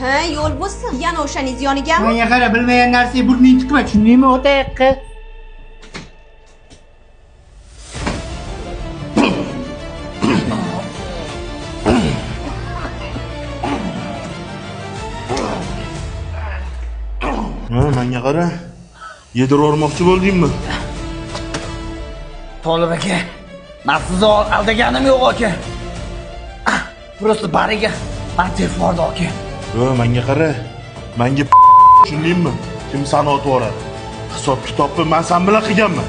Ha, yo'l bo'lsin. Yana o'shaning yonigami? Menga qara, bilmagan narsaga burningni tiqma, tushundingmi, o'ta yaqqa. Menga qara. Yedirib o'rmoqchi bo'ldingmi? Tolib aka, men sizni aldaganim yo'q aka. Просто bariga antifordi aka. Menga qara. Menga tushundingmi? Kim sanot o'radi? Hisob kitobni men sen bilan qilganman.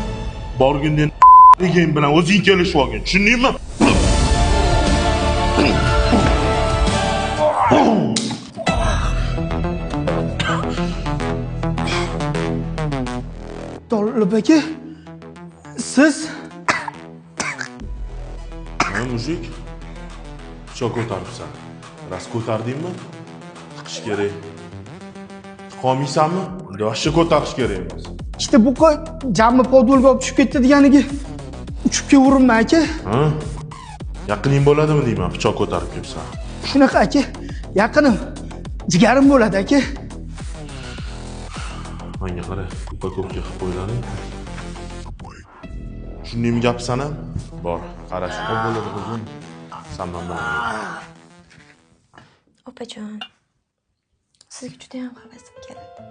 Borgunda degan bilan o'zing kelishib olgin, tushundingmi? Tolib aka, siz Mujik, pichoq ko'taribsan. Ras ko'tardingmi? Tiqish kerak. Tiqolmaysanmi? Unda vaqtcha ko'tarish kerak emas. işte bu jammi podvolga olib tushib ketdi deganiga uchib kelaverma aka. Ha? Yaqining bo'ladimi deyman, pichoq ko'tarib kelsan. Shunaqa aka, yaqinim, jigarim bo'ladi aka. Menga qara, upakovka qilib qo'ylaring. Shundaymi gapsan ham? Bor, qarash qol bo'ladi o'zim. Sandan bilan. Opajon, sizga juda ham havasim keladi.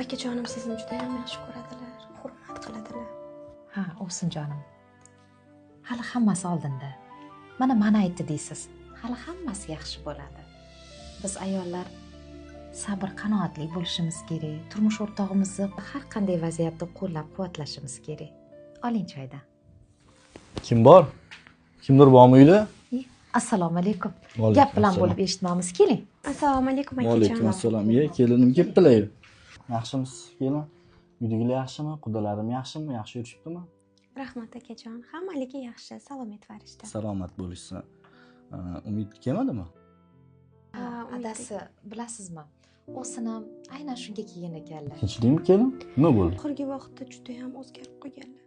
Akajonim sizni juda ham yaxshi ko'radilar, hurmat qiladilar. Ha, olsin jonim. Hali hammasi oldinda. Mana aytdi deysiz. Hali hammasi yaxshi bo'ladi. Biz ayollar sabr, qanoatli bo'lishimiz kerak. Turmush o'rtog'imizni har qanday vaziyatda qo'llab-quvvatlashimiz kerak. Oling choydan. Kim bor? Kimdir bormi uyda? Assalomu alaykum. Gap bilan bo'lib eshitmamiz, keling. Assalomu alaykum akajon. Alaykum assalom. Kelinim kelibdilar. Yaxshimisiz, kelin? Uydagilar yaxshimi? Qudalarim yaxshimi? Yaxshi yurishibdimi? Rahmat akajon, hammaligi yaxshi, salomat farishta. Salomat bo'lishsin. Umid kelmadimi? Adasi, bilasizmi? O'sini aynan shunga kelgan ekanlar. Tinchlikmi kelin? Nima bo'ldi? Oxirgi vaqtda juda ham o'zgarib qolganlar.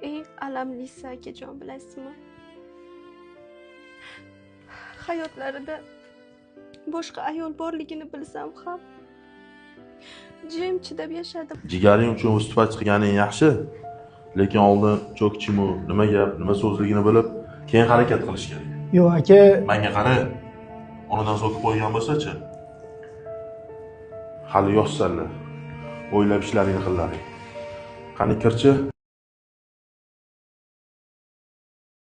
Eng alamlisi akajon, bilasizmi? Hayotlarida boshqa ayol borligini bilsam ham jim chidab yashadim. Jigaring uchun vыступать qilganing yaxshi, lekin oldin cho'kchimu, nima gap, nima so'zligini bilib, keyin harakat qilish kerak. Yo'q aka, Menga qara, onadan so'kib qo'ygan bo'lsa-chi? Hali yoshsanlar. O'ylab ishlaringni qillaring. Qani kirchi?